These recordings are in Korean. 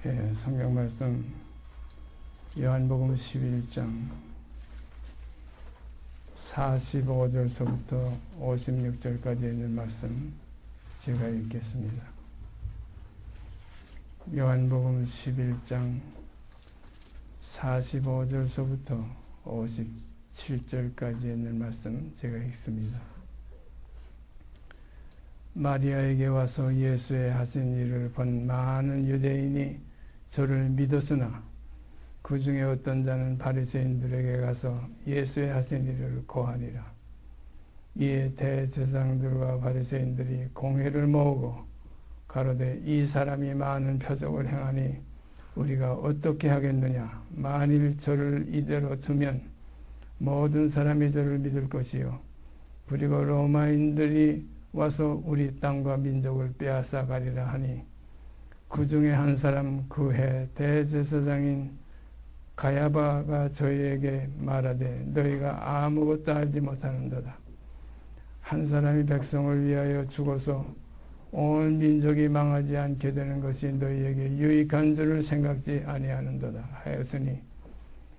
성경 말씀 요한복음 11장 45절서부터 56절까지 있는 말씀 제가 읽겠습니다. 요한복음 11장 45절서부터 57절까지 있는 말씀 제가 읽습니다. 마리아에게 와서 예수의 하신 일을 본 많은 유대인이 저를 믿었으나 그 중에 어떤 자는 바리새인들에게 가서 예수의 하신 일을 고하니라. 이에 대제사장들과 바리새인들이 공회를 모으고 가로되 이 사람이 많은 표적을 행하니 우리가 어떻게 하겠느냐. 만일 저를 이대로 두면 모든 사람이 저를 믿을 것이요 그리고 로마인들이 와서 우리 땅과 민족을 빼앗아 가리라 하니 그 중에 한 사람 그 해 대제사장인 가야바가 저희에게 말하되 너희가 아무것도 알지 못하는도다. 한 사람이 백성을 위하여 죽어서 온 민족이 망하지 않게 되는 것이 너희에게 유익한 줄을 생각지 아니하는도다 하였으니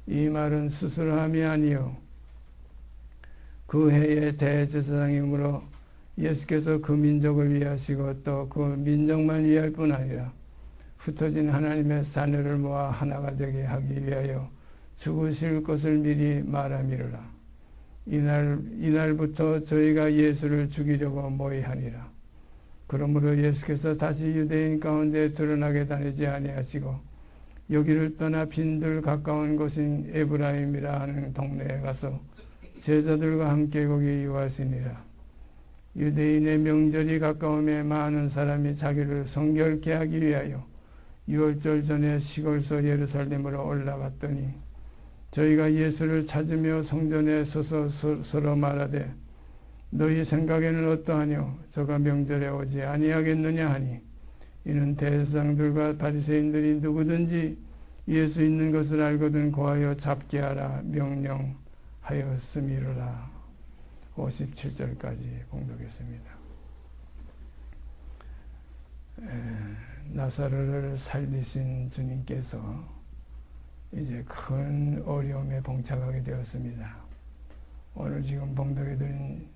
이 말은 수술함이 아니요 그 해의 대제사장이므로 예수께서 그 민족을 위하시고 또 그 민족만 위할 뿐 아니라 흩어진 하나님의 자녀를 모아 하나가 되게 하기 위하여 죽으실 것을 미리 말함이로라. 이날부터 저희가 예수를 죽이려고 모의하니라. 그러므로 예수께서 다시 유대인 가운데 드러나게 다니지 아니하시고 여기를 떠나 빈들 가까운 곳인 에브라임이라 하는 동네에 가서 제자들과 함께 거기 유하시니라. 유대인의 명절이 가까움에 많은 사람이 자기를 성결케 하기 위하여 유월절 전에 시골서 예루살렘으로 올라갔더니 저희가 예수를 찾으며 성전에 서서 서로 말하되 너희 생각에는 어떠하뇨? 저가 명절에 오지 아니하겠느냐 하니 이는 대제사장들과 바리새인들이 누구든지 예수 있는 것을 알거든 고하여 잡게 하라 명령하였음이로라. 57절까지 봉독했습니다. 나사로를 살리신 주님께서 이제 큰 어려움에 봉착하게 되었습니다. 오늘 지금 봉독해드린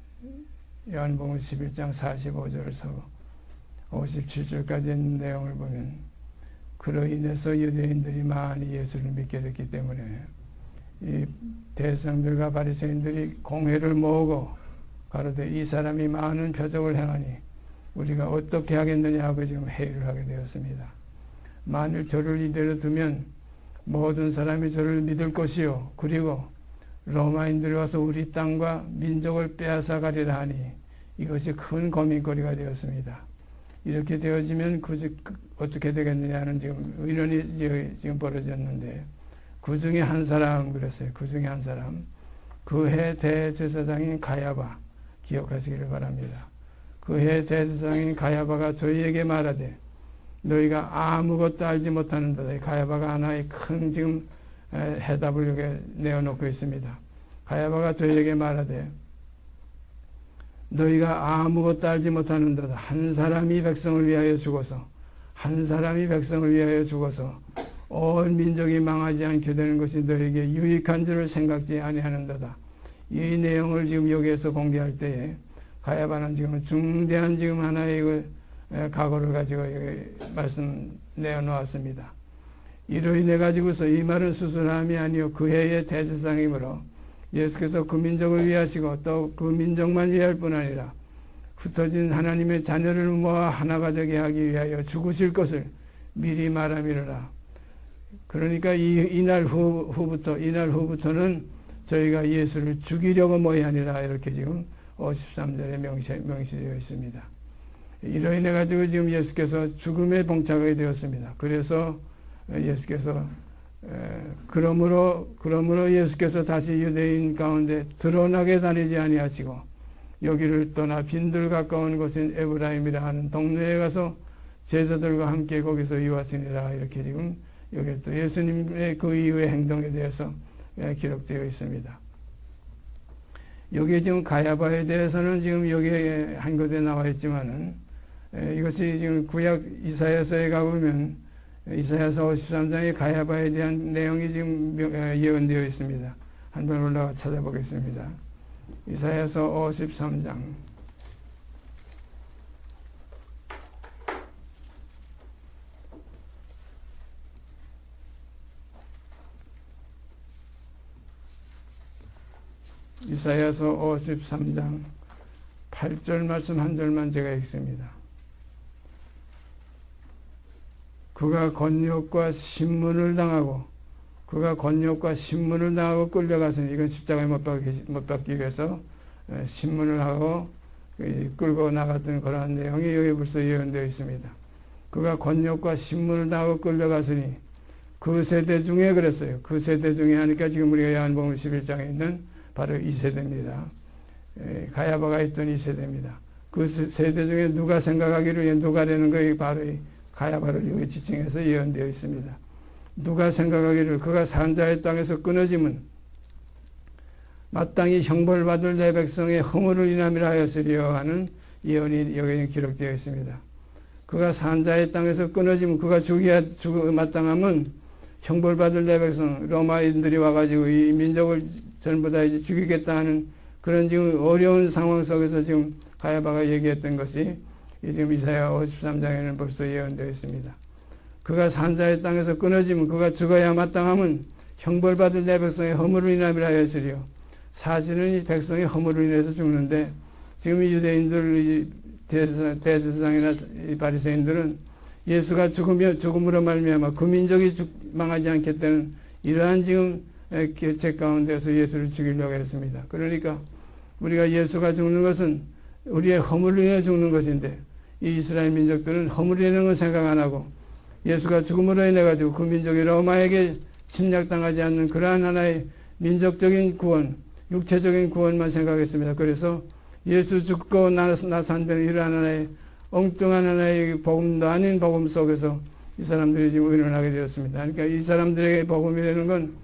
요한복음 11장 45절에서 57절까지 있는 내용을 보면 그로 인해서 유대인들이 많이 예수를 믿게 됐기 때문에 이 대제사장들과 바리새인들이 공회를 모으고 가로되 이 사람이 많은 표적을 행하니 우리가 어떻게 하겠느냐 하고 지금 회의를 하게 되었습니다. 만일 저를 이대로 두면 모든 사람이 저를 믿을 것이요 그리고 로마인들이 와서 우리 땅과 민족을 빼앗아 가리라 하니 이것이 큰 고민거리가 되었습니다. 이렇게 되어지면 어떻게 되겠느냐는 지금 의논이 지금 벌어졌는데 그 중에 한 사람 그랬어요. 그 중에 한 사람 그 해 대제사장인 가야바 기억하시기를 바랍니다. 그 해 대제사장인 가야바가 저희에게 말하되 너희가 아무것도 알지 못하는도다. 가야바가 하나의 큰 지금 해답을 여기 내어놓고 있습니다. 가야바가 저희에게 말하되 너희가 아무것도 알지 못하는도다. 한 사람이 백성을 위하여 죽어서 온 민족이 망하지 않게 되는 것이 너에게 유익한 줄을 생각지 아니하는도다. 이 내용을 지금 여기에서 공개할 때에 가야바는 지금 중대한 지금 하나의 각오를 가지고 여기 말씀 내어놓았습니다. 이로 인해 가지고서 이 말은 수술함이 아니요 그 해의 대제사장이므로 예수께서 그 민족을 위하시고 또 그 민족만 위할 뿐 아니라 흩어진 하나님의 자녀를 모아 하나가 되게 하기 위하여 죽으실 것을 미리 말함이로라. 그러니까 이날 후부터는 저희가 예수를 죽이려고 모의하니라 이렇게 지금 53절에 명시되어 있습니다. 이로 인해 가지고 지금 예수께서 죽음에 봉착하게 되었습니다. 그래서 예수께서 그러므로 예수께서 다시 유대인 가운데 드러나게 다니지 아니하시고 여기를 떠나 빈들 가까운 곳인 에브라임이라 하는 동네에 가서 제자들과 함께 거기서 유하시니라 이렇게 지금 여기 또 예수님의 그 이후의 행동에 대해서 기록되어 있습니다. 여기에 지금 가야바에 대해서는 지금 여기에 한 곳에 나와 있지만은 이것이 지금 구약 이사야서에 가보면 이사야서 53장의 가야바에 대한 내용이 지금 예언되어 있습니다. 한번 올라가 찾아보겠습니다. 이사야서 53장. 이사야서 53장 8절 말씀 한 절만 제가 읽습니다. 그가 권역과 신문을 당하고 끌려가서는, 이건 십자가에 못 박기 위해서 신문을 하고 끌고 나갔던 그러한 내용이 여기 벌써 예언되어 있습니다. 그가 권역과 신문을 당하고 끌려갔으니 그 세대 중에 그랬어요. 그 세대 중에 하니까 지금 우리가 요한복음 11장에 있는 바로 이 세대입니다. 가야바가 있던 이 세대입니다. 그 세대 중에 누가 생각하기를 누가 되는 것이 바로 이 가야바를 여기 지칭해서 예언되어 있습니다. 누가 생각하기를 그가 산자의 땅에서 끊어지면 마땅히 형벌받을 내 백성의 허물을 인함이라 하였으리요 하는 예언이 여기 기록되어 있습니다. 그가 산자의 땅에서 끊어지면, 그가 마땅하면 형벌받을 내 백성, 로마인들이 와가지고 이 민족을 전부 다 이제 죽이겠다 하는 그런 지금 어려운 상황 속에서 지금 가야바가 얘기했던 것이 지금 이사야 53장에는 벌써 예언되어 있습니다. 그가 산자의 땅에서 끊어지면, 그가 죽어야 마땅하면 형벌받을 내 백성의 허물을 인함이라 하였으리요. 사실은 이 백성의 허물을 인해서 죽는데, 지금 이 유대인들, 대제사장이나 바리새인들은 예수가 죽음으로 말미암아 그 민족이 망하지 않겠다는 이러한 지금 계책 가운데서 예수를 죽이려고 했습니다. 그러니까 우리가 예수가 죽는 것은 우리의 허물로 인해 죽는 것인데, 이 이스라엘 민족들은 허물로 인한 건 생각 안 하고 예수가 죽음으로 인해 가지고 그 민족이 로마에게 침략당하지 않는 그러한 하나의 민족적인 구원, 육체적인 구원만 생각했습니다. 그래서 예수 죽고 나산되는 이러한 하나의 엉뚱한 하나의 복음도 아닌 복음 속에서 이 사람들이 지금 의논하게 되었습니다. 그러니까 이 사람들에게 복음이라는 건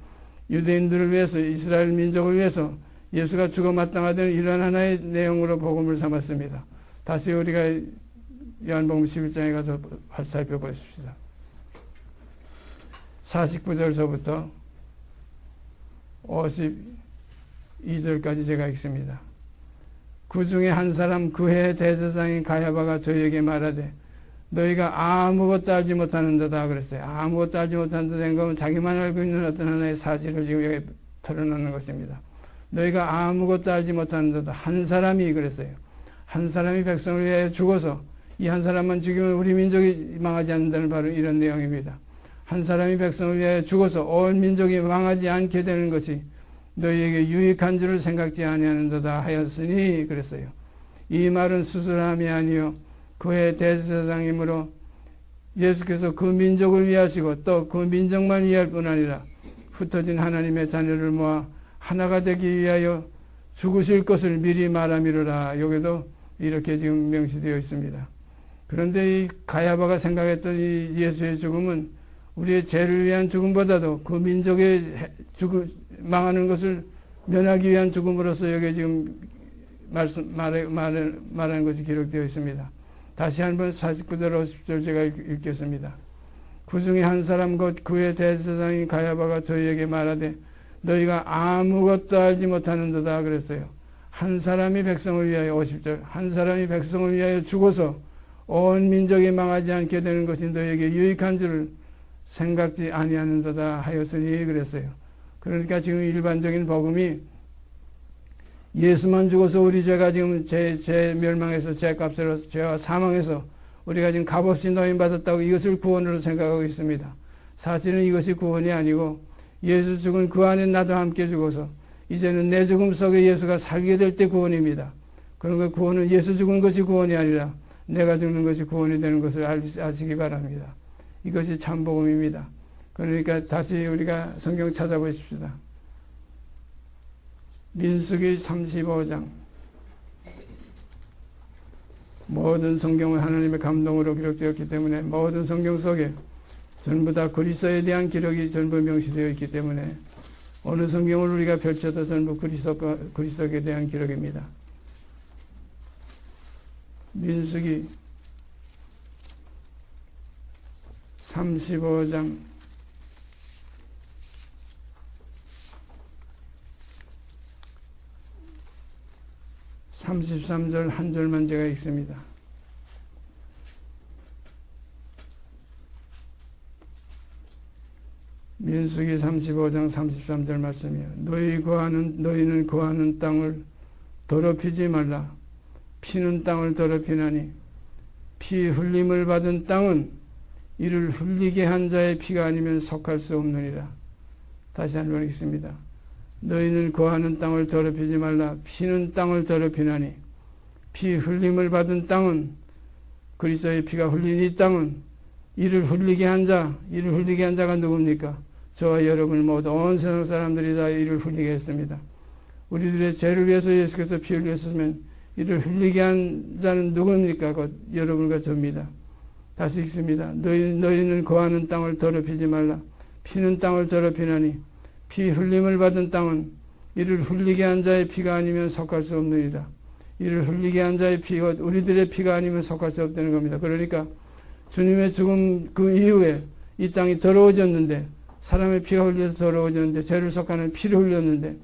유대인들을 위해서, 이스라엘 민족을 위해서 예수가 죽어 마땅하다는 이러한 하나의 내용으로 복음을 삼았습니다. 다시 우리가 요한복음 11장에 가서 살펴보십시다. 49절서부터 52절까지 제가 읽습니다. 그 중에 한 사람, 그해 대제사장인 가야바가 저희에게 말하되 너희가 아무것도 알지 못하는도다 그랬어요. 아무것도 알지 못한다 된 건 자기만 알고 있는 어떤 하나의 사실을 지금 여기 털어놓는 것입니다. 너희가 아무것도 알지 못하는도다. 한 사람이 그랬어요. 한 사람이 백성을 위하여 죽어서 이 한 사람만 죽이면 우리 민족이 망하지 않는다는 바로 이런 내용입니다. 한 사람이 백성을 위하여 죽어서 온 민족이 망하지 않게 되는 것이 너희에게 유익한 줄을 생각지 아니하는도다 하였으니 그랬어요. 이 말은 수술함이 아니요 그의 대제사장이므로 예수께서 그 민족을 위하시고 또 그 민족만 위할 뿐 아니라 흩어진 하나님의 자녀를 모아 하나가 되기 위하여 죽으실 것을 미리 말함이로라. 여기도 이렇게 지금 명시되어 있습니다. 그런데 이 가야바가 생각했던 이 예수의 죽음은 우리의 죄를 위한 죽음보다도 그 민족의 망하는 것을 면하기 위한 죽음으로서 여기 지금 말하는 것이 기록되어 있습니다. 다시 한번 49절 50절 제가 읽겠습니다. 그 중에 한 사람 곧 그의 대제사장인 가야바가 저희에게 말하되 너희가 아무것도 알지 못하는도다 그랬어요. 한 사람이 백성을 위하여 50절 한 사람이 백성을 위하여 죽어서 온 민족이 망하지 않게 되는 것이 너희에게 유익한 줄을 생각지 아니하는도다 하였으니 그랬어요. 그러니까 지금 일반적인 복음이 예수만 죽어서 우리 죄가 지금 죄 멸망해서 죄값으로 죄와 사망해서 우리가 지금 값없이 노임받았다고 이것을 구원으로 생각하고 있습니다. 사실은 이것이 구원이 아니고 예수 죽은 그 안에 나도 함께 죽어서 이제는 내 죽음 속에 예수가 살게 될 때 구원입니다. 그러니까 구원은 예수 죽은 것이 구원이 아니라 내가 죽는 것이 구원이 되는 것을 아시기 바랍니다. 이것이 참복음입니다. 그러니까 다시 우리가 성경 찾아보십시다. 민수기 35장. 모든 성경은 하나님의 감동으로 기록되었기 때문에 모든 성경 속에 전부 다 그리스도에 대한 기록이 전부 명시되어 있기 때문에 어느 성경을 우리가 펼쳐도 전부 그리스도에 대한 기록입니다. 민수기 35장 33절 한 절만 제가 읽습니다. 민수기 35장 33절 말씀이요. 너희는 거하는 땅을 더럽히지 말라. 피는 땅을 더럽히나니 피 흘림을 받은 땅은 이를 흘리게 한 자의 피가 아니면 속할 수 없느니라. 다시 한번 읽습니다. 너희는 거하는 땅을 더럽히지 말라. 피는 땅을 더럽히나니 피 흘림을 받은 땅은 그리스도의 피가 흘린 이 땅은 이를 흘리게 한 자가 누굽니까? 저와 여러분 모두 온 세상 사람들이 다 이를 흘리게 했습니다. 우리들의 죄를 위해서 예수께서 피 흘렸으면 이를 흘리게 한 자는 누굽니까? 곧 여러분과 저입니다. 다시 읽습니다. 너희는 거하는 땅을 더럽히지 말라. 피는 땅을 더럽히나니 피 흘림을 받은 땅은 이를 흘리게 한 자의 피가 아니면 속할 수 없느니라. 이를 흘리게 한 자의 피가 우리들의 피가 아니면 속할 수 없다는 겁니다. 그러니까 주님의 죽음 그 이후에 이 땅이 더러워졌는데, 사람의 피가 흘려서 더러워졌는데, 죄를 속하는 피를 흘렸는데,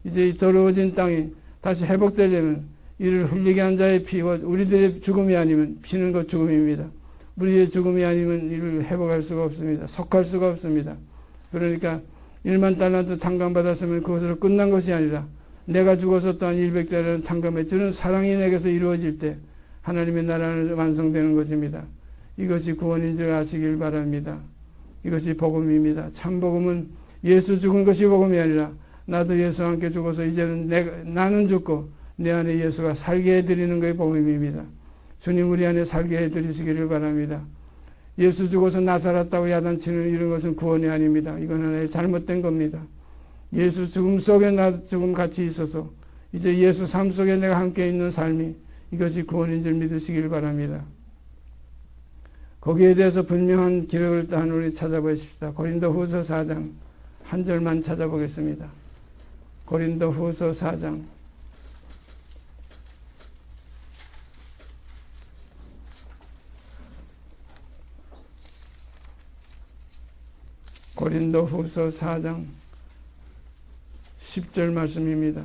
이제 이 더러워진 땅이 다시 회복되려면 이를 흘리게 한 자의 피와 우리들의 죽음이 아니면, 피는 곧 죽음입니다. 우리의 죽음이 아니면 이를 회복할 수가 없습니다. 속할 수가 없습니다. 그러니까 1만 달란트 탕감받았으면 그것으로 끝난 것이 아니라 내가 죽어서 또한 100달란트 탕감해 주는 사랑이 내게서 이루어질 때 하나님의 나라는 완성되는 것입니다. 이것이 구원인 줄 아시길 바랍니다. 이것이 복음입니다. 참 복음은 예수 죽은 것이 복음이 아니라 나도 예수와 함께 죽어서 이제는 나는 죽고 내 안에 예수가 살게 해드리는 것이 복음입니다. 주님 우리 안에 살게 해드리시기를 바랍니다. 예수 죽어서 나 살았다고 야단치는 이런 것은 구원이 아닙니다. 이건 하나의 잘못된 겁니다. 예수 죽음 속에 나 죽음 같이 있어서 이제 예수 삶 속에 내가 함께 있는 삶이 이것이 구원인 줄 믿으시길 바랍니다. 거기에 대해서 분명한 기록을 딴 우리 찾아보십시다. 고린도후서 4장 한 절만 찾아보겠습니다. 고린도후서 4장 고린도후서 4장 10절 말씀입니다.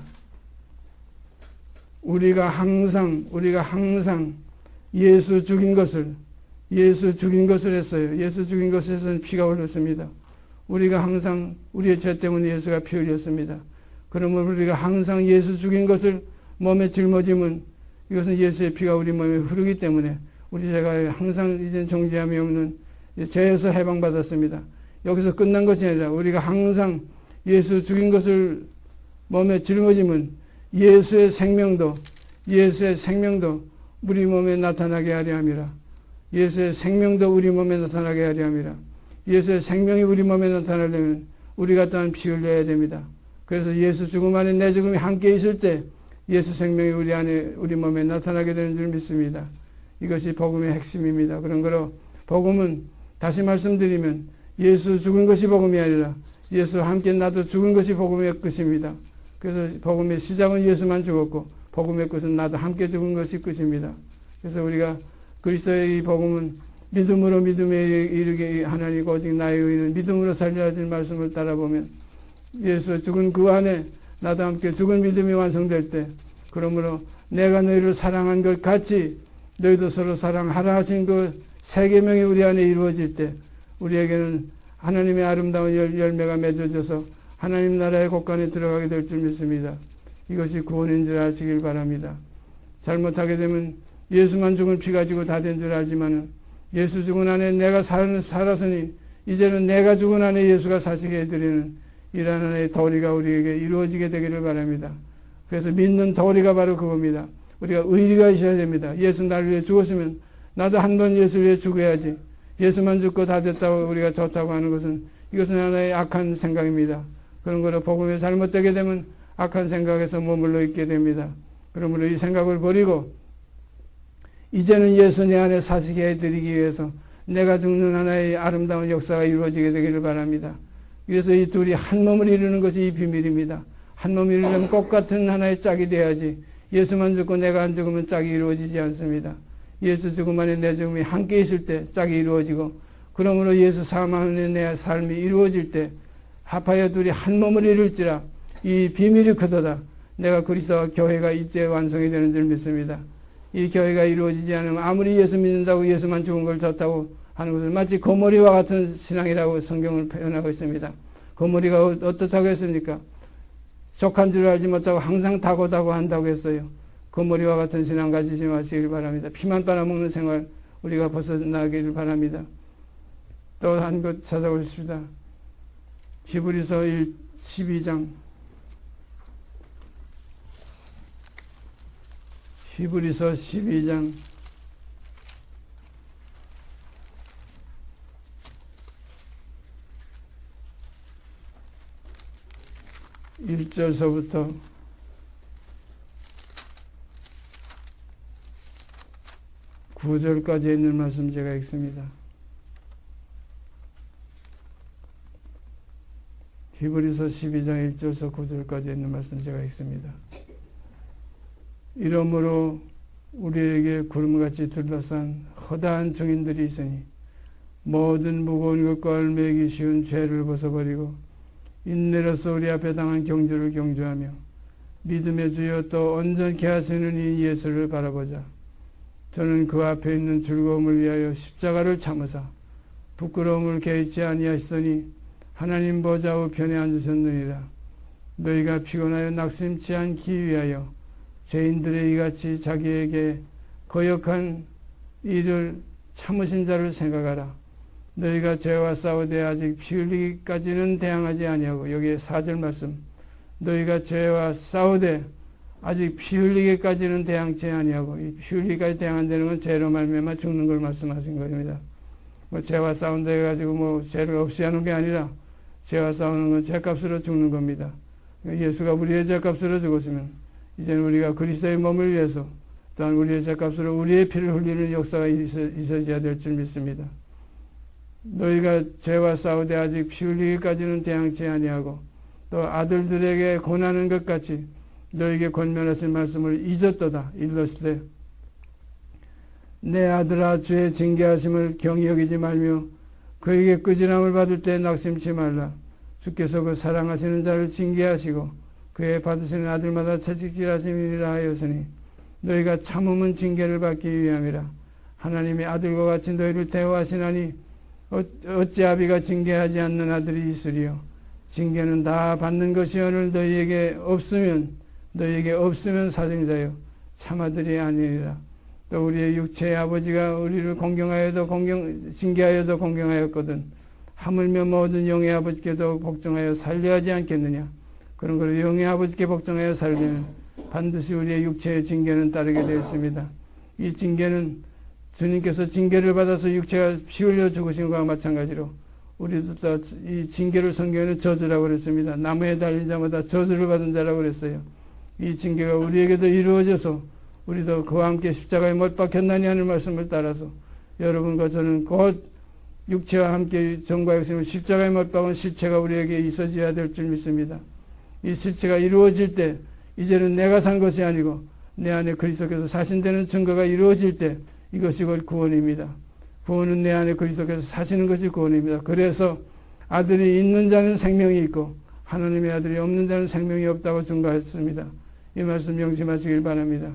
우리가 항상 예수 죽인 것을 했어요. 예수 죽인 것에서는 피가 흘렀습니다. 우리가 항상 우리의 죄 때문에 예수가 피 흘렸습니다. 그러면 우리가 항상 예수 죽인 것을 몸에 짊어지면 이것은 예수의 피가 우리 몸에 흐르기 때문에 우리 죄가 항상 이제 정죄함이 없는 죄에서 해방받았습니다. 여기서 끝난 것이 아니라 우리가 항상 예수 죽인 것을 몸에 짊어지면 예수의 생명도 우리 몸에 나타나게 하려 함이라. 예수의 생명도 우리 몸에 나타나게 하려 함이라. 예수의 생명이 우리 몸에 나타나려면 우리가 또한 피 흘려야 됩니다. 그래서 예수 죽음 안에 내 죽음이 함께 있을 때 예수 생명이 우리 몸에 나타나게 되는 줄 믿습니다. 이것이 복음의 핵심입니다. 그런 거로 복음은 다시 말씀드리면 예수 죽은 것이 복음이 아니라 예수와 함께 나도 죽은 것이 복음의 끝입니다. 그래서 복음의 시작은 예수만 죽었고 복음의 끝은 나도 함께 죽은 것이 끝입니다. 그래서 우리가 그리스도의 이 복음은 믿음으로 믿음에 이르게 하나님 오직 나의 의는 믿음으로 살려야 할 말씀을 따라보면 예수 죽은 그 안에 나도 함께 죽은 믿음이 완성될 때, 그러므로 내가 너희를 사랑한 것 같이 너희도 서로 사랑하라 하신 그 세 계명이 우리 안에 이루어질 때 우리에게는 하나님의 아름다운 열매가 맺어져서 하나님 나라의 곳간에 들어가게 될 줄 믿습니다. 이것이 구원인 줄 아시길 바랍니다. 잘못하게 되면 예수만 죽은 피 가지고 다 된 줄 알지만 예수 죽은 안에 내가 살았으니 이제는 내가 죽은 안에 예수가 사시게 해드리는 이러한 하나의 도리가 우리에게 이루어지게 되기를 바랍니다. 그래서 믿는 도리가 바로 그겁니다. 우리가 의리가 있어야 됩니다. 예수 나를 위해 죽었으면 나도 한 번 예수 위해 죽어야지. 예수만 죽고 다 됐다고 우리가 좋다고 하는 것은 이것은 하나의 악한 생각입니다. 그런 거로 복음에 잘못되게 되면 악한 생각에서 머물러 있게 됩니다. 그러므로 이 생각을 버리고 이제는 예수 내 안에 사시게 해드리기 위해서 내가 죽는 하나의 아름다운 역사가 이루어지게 되기를 바랍니다. 그래서 이 둘이 한 몸을 이루는 것이 이 비밀입니다. 한 몸을 이루려면 똑같은 하나의 짝이 돼야지 예수만 죽고 내가 안 죽으면 짝이 이루어지지 않습니다. 예수 죽음 안에 내 죽음이 함께 있을 때 짝이 이루어지고 그러므로 예수 사망의 내 삶이 이루어질 때 합하여 둘이 한 몸을 이룰지라. 이 비밀이 크도다. 내가 그리스도와 교회가 이때 완성이 되는 줄 믿습니다. 이 교회가 이루어지지 않으면 아무리 예수 믿는다고 예수만 죽은 걸 좋다고 하는 것은 마치 고모리와 같은 신앙이라고 성경을 표현하고 있습니다. 고모리가 어떻다고 했습니까? 족한 줄 알지 못하고 항상 다고다고 한다고 했어요. 고모리와 같은 신앙 가지지 마시길 바랍니다. 피만 빨아먹는 생활 우리가 벗어나기를 바랍니다. 또 한 것 찾아보십시다. 히브리서 12장 히브리서 12장 1절서부터 9절까지 있는 말씀 제가 읽습니다. 히브리서 12장 1절서 9절까지 있는 말씀 제가 읽습니다. 이러므로 우리에게 구름같이 둘러싼 허다한 증인들이 있으니 모든 무거운 것과 얽매이기 쉬운 죄를 벗어버리고 인내로서 우리 앞에 당한 경주를 경주하며 믿음의 주여 또 온전케 하시는 이 예수를 바라보자. 저는 그 앞에 있는 즐거움을 위하여 십자가를 참으사 부끄러움을 개의치 아니하시더니 하나님 보좌 우편에 앉으셨느니라. 너희가 피곤하여 낙심치 않기 위하여 죄인들의 이같이 자기에게 거역한 일을 참으신 자를 생각하라. 너희가 죄와 싸우되 아직 피 흘리기까지는 대항하지 아니하고, 여기에 4절 말씀, 너희가 죄와 싸우되 아직 피 흘리기까지는 대항치 아니하고, 이 피 흘리기까지 대항한다는 건 죄로 말미암아 죽는 걸 말씀하신 겁니다. 죄와 싸운다 해가지고 죄를 없이 하는 게 아니라 죄와 싸우는 건 죄값으로 죽는 겁니다. 예수가 우리의 죄값으로 죽었으면 이제는 우리가 그리스도의 몸을 위해서 또한 우리의 죄값으로 우리의 피를 흘리는 역사가 있어져야 될 줄 믿습니다. 너희가 죄와 싸우되 아직 피 흘리기까지는 대항치 아니하고 또 아들들에게 권하는 것 같이 너희에게 권면하신 말씀을 잊었도다. 일렀으되 내 아들아 주의 징계하심을 경히 여기지 말며 그에게 끄지람을 받을 때 낙심치 말라. 주께서 그 사랑하시는 자를 징계하시고 그의 받으시는 아들마다 채찍질하심이라 하였으니 너희가 참음은 징계를 받기 위함이라. 하나님의 아들과 같이 너희를 대우하시나니 어찌 아비가 징계하지 않는 아들이 있으리요. 징계는 다 받는 것이 오늘 너희에게 없으면 사생자요 참아들이 아니니라. 또 우리의 육체의 아버지가 우리를 징계하여도 공경하였거든 하물며 모든 영의 아버지께도 복종하여 살려하지 않겠느냐. 그런 걸 영의 아버지께 복종하여 살면 반드시 우리의 육체의 징계는 따르게 되어 있습니다. 이 징계는 주님께서 징계를 받아서 육체가 피 흘려 죽으신 것과 마찬가지로 우리도 이 징계를 성경에는 저주라고 그랬습니다. 나무에 달린 자마다 저주를 받은 자라고 그랬어요. 이 징계가 우리에게도 이루어져서 우리도 그와 함께 십자가에 못 박혔나니 하는 말씀을 따라서 여러분과 저는 곧 육체와 함께 정과 역사를 십자가에 못 박은 실체가 우리에게 있어져야 될 줄 믿습니다. 이 실체가 이루어질 때 이제는 내가 산 것이 아니고 내 안에 그리스도께서 사신되는 증거가 이루어질 때 이것이 곧 구원입니다. 구원은 내 안에 그리스도께서 사시는 것이 구원입니다. 그래서 아들이 있는 자는 생명이 있고 하나님의 아들이 없는 자는 생명이 없다고 증거했습니다. 이 말씀 명심하시길 바랍니다.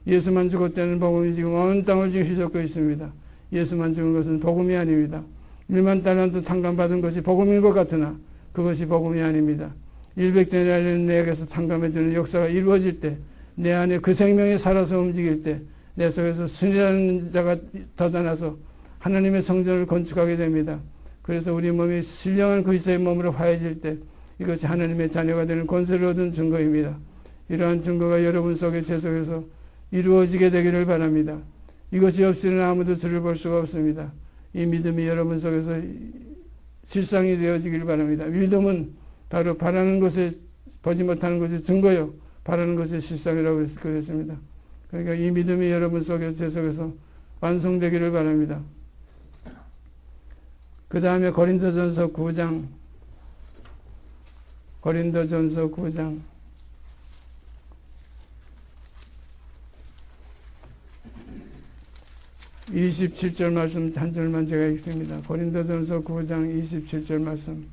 예수만 죽었다는 복음이 지금 온 땅을 지금 휘젓고 있습니다. 예수만 죽은 것은 복음이 아닙니다. 1만 달란트 탕감받은 것이 복음인 것 같으나 그것이 복음이 아닙니다. 100대나리는 내게서 탕감해주는 역사가 이루어질 때, 내 안에 그 생명이 살아서 움직일 때 내 속에서 순이라는 자가 덧나서 하나님의 성전을 건축하게 됩니다. 그래서 우리 몸이 신령한 그리스도의 몸으로 화해질 때 이것이 하나님의 자녀가 되는 권세를 얻은 증거입니다. 이러한 증거가 여러분 속에 제 속에서 이루어지게 되기를 바랍니다. 이것이 없이는 아무도 주를 볼 수가 없습니다. 이 믿음이 여러분 속에서 실상이 되어지길 바랍니다. 믿음은 바로 바라는 것에 보지 못하는 것이 증거요, 바라는 것이 실상이라고 그랬습니다. 그러니까 이 믿음이 여러분 속에 제 속에서 완성되기를 바랍니다. 그 다음에 고린도전서 9장 27절 말씀 한 절만 제가 읽습니다. 고린도전서 9장 27절 말씀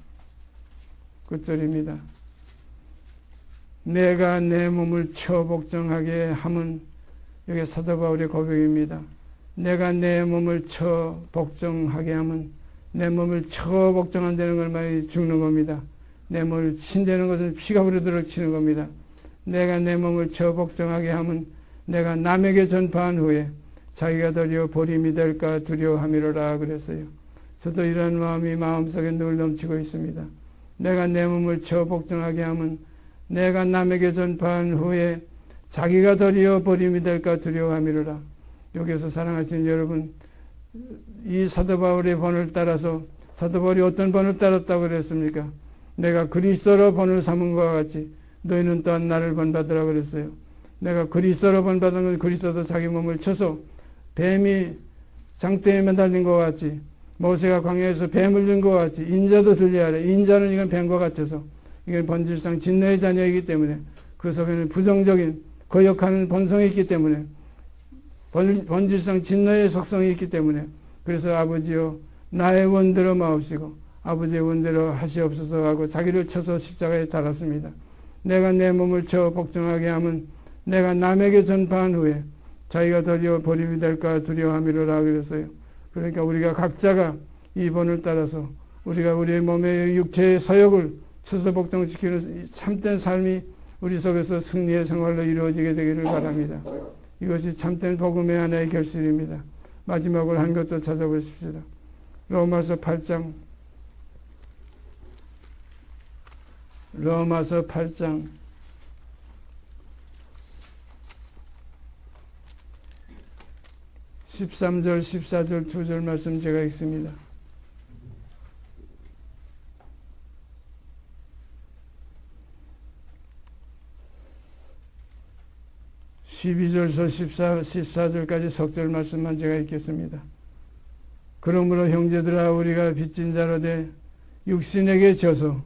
끝절입니다. 내가 내 몸을 처 복종하게 함은, 여기 사도 바울의 고백입니다. 내가 내 몸을 처 복종하게 함은, 내 몸을 처 복종한다는 걸 말이 죽는 겁니다. 내 몸을 친다는 것은 피가 흐르도록 치는 겁니다. 내가 내 몸을 처 복종하게 함은 내가 남에게 전파한 후에 자기가 도리어 보림이 될까 두려워함이로라 그랬어요. 저도 이런 마음이 마음속에 늘 넘치고 있습니다. 내가 내 몸을 처 복종하게 함은 내가 남에게 전파한 후에 자기가 도리어 보림이 될까 두려워함이로라. 여기서 사랑하시는 여러분, 이 사도 바울의 본을 따라서, 사도 바울이 어떤 본을 따랐다고 그랬습니까? 내가 그리스도로 본을 삼은 것과 같이 너희는 또한 나를 본받으라 그랬어요. 내가 그리스도로 본받은 건 그리스도도 자기 몸을 쳐서 뱀이 장대에 매달린 것 같이, 모세가 광야에서 뱀을 든 것 같이 인자도 들려야 해. 인자는 이건 뱀과 같아서 이건 본질상 진노의 자녀이기 때문에 그 속에는 부정적인 거역하는 본성이 있기 때문에, 본질상 진노의 속성이 있기 때문에, 그래서 아버지여 나의 원대로 마옵시고 아버지의 원대로 하시옵소서 하고 자기를 쳐서 십자가에 달았습니다. 내가 내 몸을 쳐 복종하게 하면 내가 남에게 전파한 후에 자기가 도리어 보림이 될까 두려워함이로라 그랬어요. 그러니까 우리가 각자가 이 본을 따라서 우리가 우리의 몸의 육체의 사역을 쳐서 복종시키는 참된 삶이 우리 속에서 승리의 생활로 이루어지게 되기를 바랍니다. 이것이 참된 복음의 하나의 결실입니다. 마지막으로 한 것도 찾아보십시다. 로마서 8장 13절 14절 2절 말씀 제가 읽습니다. 12절서 14절까지 석절 말씀만 제가 읽겠습니다. 그러므로 형제들아 우리가 빚진 자로 돼 육신에게 져서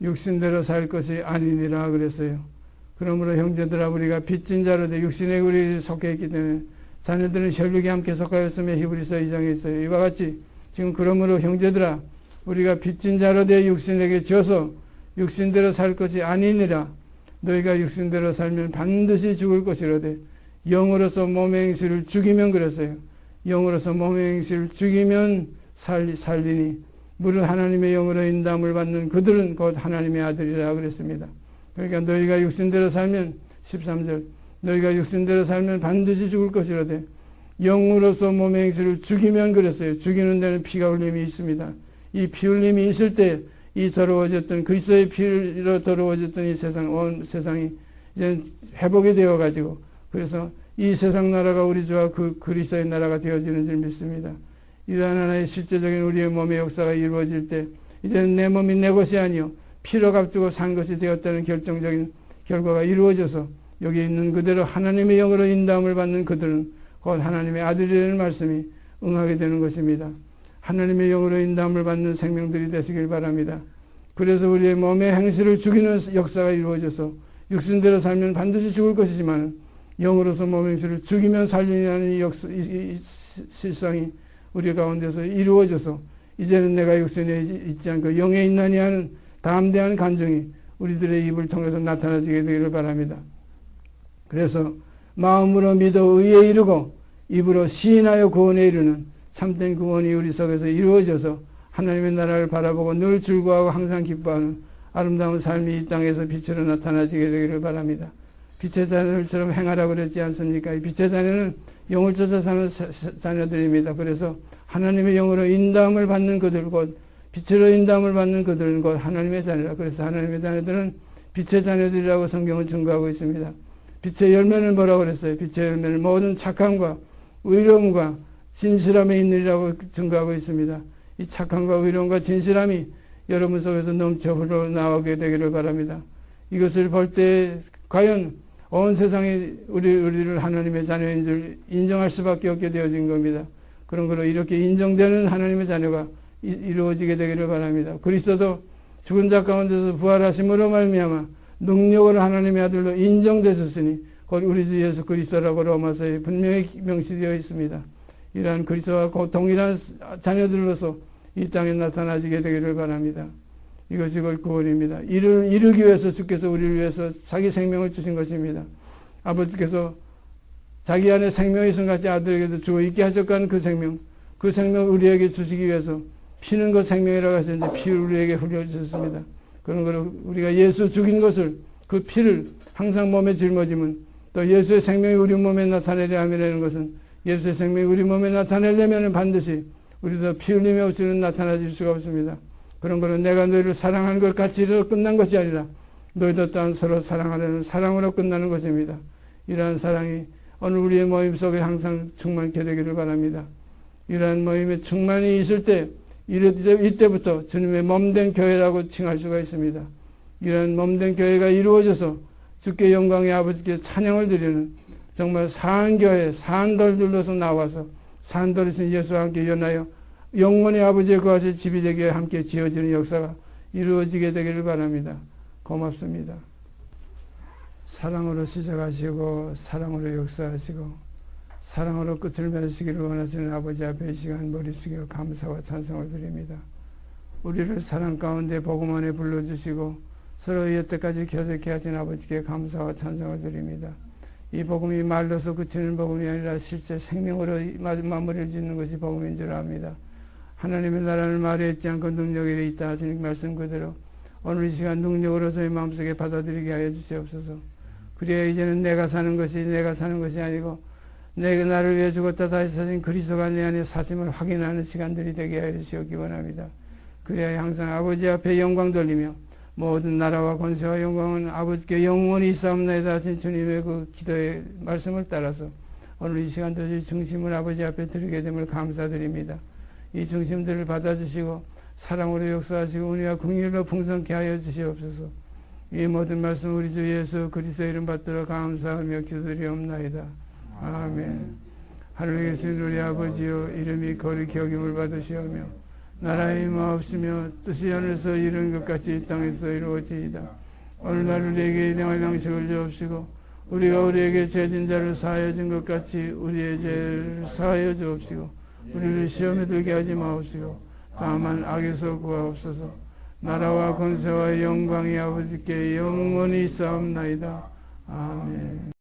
육신대로 살 것이 아니니라 그랬어요. 그러므로 형제들아 우리가 빚진 자로 돼 육신에 우리 속해 있기 때문에 자녀들은 혈육이 함께 속하였으며 히브리서 2장에 있어요. 이와 같이 지금 그러므로 형제들아 우리가 빚진 자로 돼 육신에게 져서 육신대로 살 것이 아니니라. 너희가 육신대로 살면 반드시 죽을 것이로되 영으로서 몸의 행실을 죽이면 그랬어요. 영으로서 몸의 행실을 죽이면 살리니 무릇 하나님의 영으로 인도함을 받는 그들은 곧 하나님의 아들이라 그랬습니다. 그러니까 너희가 육신대로 살면 13절 너희가 육신대로 살면 반드시 죽을 것이로되 영으로서 몸의 행실을 죽이면 그랬어요. 죽이는 데는 피가 흘림이 있습니다. 이 피 흘림이 있을 때 이 더러워졌던 그리스도의 피로 더러워졌던 이 온 세상이 이제 회복이 되어가지고 그래서 이 세상 나라가 우리 주와 그 그리스도의 나라가 되어지는 줄 믿습니다. 이러한 하나의 실제적인 우리의 몸의 역사가 이루어질 때 이제는 내 몸이 내 것이 아니요 피로 값주고 산 것이 되었다는 결정적인 결과가 이루어져서 여기 있는 그대로 하나님의 영으로 인도함을 받는 그들은 곧 하나님의 아들이라는 말씀이 응하게 되는 것입니다. 하나님의 영으로 인도함을 받는 생명들이 되시길 바랍니다. 그래서 우리의 몸의 행실을 죽이는 역사가 이루어져서 육신대로 살면 반드시 죽을 것이지만 영으로서 몸의 행실을 죽이면 살리는 이 실상이 우리 가운데서 이루어져서 이제는 내가 육신에 있지 않고 영에 있나니 하는 담대한 간증이 우리들의 입을 통해서 나타나지게 되기를 바랍니다. 그래서 마음으로 믿어 의에 이르고 입으로 시인하여 구원에 이르는 참된 구원이 우리 속에서 이루어져서 하나님의 나라를 바라보고 늘 즐거워하고 항상 기뻐하는 아름다운 삶이 이 땅에서 빛으로 나타나지게 되기를 바랍니다. 빛의 자녀들처럼 행하라고 그랬지 않습니까? 이 빛의 자녀는 영을 쫓아 사는 자녀들입니다. 그래서 하나님의 영으로 인도함을 받는 그들 곧 빛으로 인도함을 받는 그들은 곧 하나님의 자녀라. 그래서 하나님의 자녀들은 빛의 자녀들이라고 성경은 증거하고 있습니다. 빛의 열매는 뭐라고 그랬어요? 빛의 열매는 모든 착함과 의로움과 진실함에 있느니라고 증거하고 있습니다. 이 착함과 의로움과 진실함이 여러분 속에서 넘쳐 흘러나오게 되기를 바랍니다. 이것을 볼 때 과연 온 세상이 우리를 하나님의 자녀인 줄 인정할 수밖에 없게 되어진 겁니다. 그런 거로 이렇게 인정되는 하나님의 자녀가 이루어지게 되기를 바랍니다. 그리스도도 죽은 자 가운데서 부활하심으로 말미암아 능력으로 하나님의 아들로 인정되셨으니 곧 우리 주 예수 그리스도라고 로마서에 분명히 명시되어 있습니다. 이러한 그리스도와 동일한 자녀들로서 이 땅에 나타나시게 되기를 바랍니다. 이것이 곧 구원입니다. 이를 이루기 위해서 주께서 우리를 위해서 자기 생명을 주신 것입니다. 아버지께서 자기 안에 생명이 있은 같이 아들에게도 주어 있게 하셨고 하는 그 생명을 우리에게 주시기 위해서 피는 것 생명이라고 하셨는데 피를 우리에게 흘려주셨습니다. 그런 걸 우리가 예수 죽인 것을 그 피를 항상 몸에 짊어지면 또 예수의 생명이 우리 몸에 나타내려 함이라는 것은 예수의 생명이 우리 몸에 나타내려면 반드시 우리도 피 흘림이 없이는 나타나질 수가 없습니다. 그런 거는 내가 너희를 사랑하는 것 같이 끝난 것이 아니라 너희도 또한 서로 사랑하려는 사랑으로 끝나는 것입니다. 이러한 사랑이 오늘 우리의 모임 속에 항상 충만케 되기를 바랍니다. 이러한 모임에 충만히 있을 때 이때부터 주님의 몸된 교회라고 칭할 수가 있습니다. 이러한 몸된 교회가 이루어져서 주께 영광의 아버지께 찬양을 드리는 정말 사한교회 사한돌들로서 나와서 사한돌이신 예수와 함께 연하여 영원히 아버지의 거하실 집이 되게 함께 지어지는 역사가 이루어지게 되기를 바랍니다. 고맙습니다. 사랑으로 시작하시고 사랑으로 역사하시고 사랑으로 끝을 맺으시기를 원하시는 아버지 앞에 이 시간 머리 숙여 감사와 찬송을 드립니다. 우리를 사랑 가운데 복음 안에 불러주시고 서로 여태까지 교제케 하신 아버지께 감사와 찬송을 드립니다. 이 복음이 말로서 그치는 복음이 아니라 실제 생명으로 마무리를 짓는 것이 복음인 줄 압니다. 하나님의 나라를 말에 있지 않고 능력에 있다 하시는 말씀 그대로 오늘 이 시간 능력으로 저희 마음속에 받아들이게 하여 주시옵소서. 그래야 이제는 내가 사는 것이 아니고 내가 나를 위해 죽었다 다시 사신 그리스도가 내 안에 사심을 확인하는 시간들이 되게 하여 주시옵기 원합니다. 그래야 항상 아버지 앞에 영광 돌리며 모든 나라와 권세와 영광은 아버지께 영원히 있사옵나이다 하신 주님의 그 기도의 말씀을 따라서 오늘 이 시간도 이 중심을 아버지 앞에 드리게 됨을 감사드립니다. 이 중심들을 받아주시고 사랑으로 역사하시고 은혜와 긍휼로 풍성케 하여 주시옵소서. 이 모든 말씀 우리 주 예수 그리스도 이름 받들어 감사하며 기도드리옵나이다. 아멘. 하늘에 계신 우리 아버지여 이름이 거룩히 여김을 받으시오며 나라의 임하옵시며 뜻이 하늘에서 이룬 것 같이 이 땅에서 이루어지이다. 오늘날 우리에게 일용할 양식을 주옵시고 우리가 우리에게 죄진 자를 사하여 준 것 같이 우리의 죄를 사하여 주옵시고 우리를 시험에 들게 하지 마옵시고 다만 악에서 구하옵소서. 나라와 권세와 영광이 아버지께 영원히 있사옵나이다. 아멘.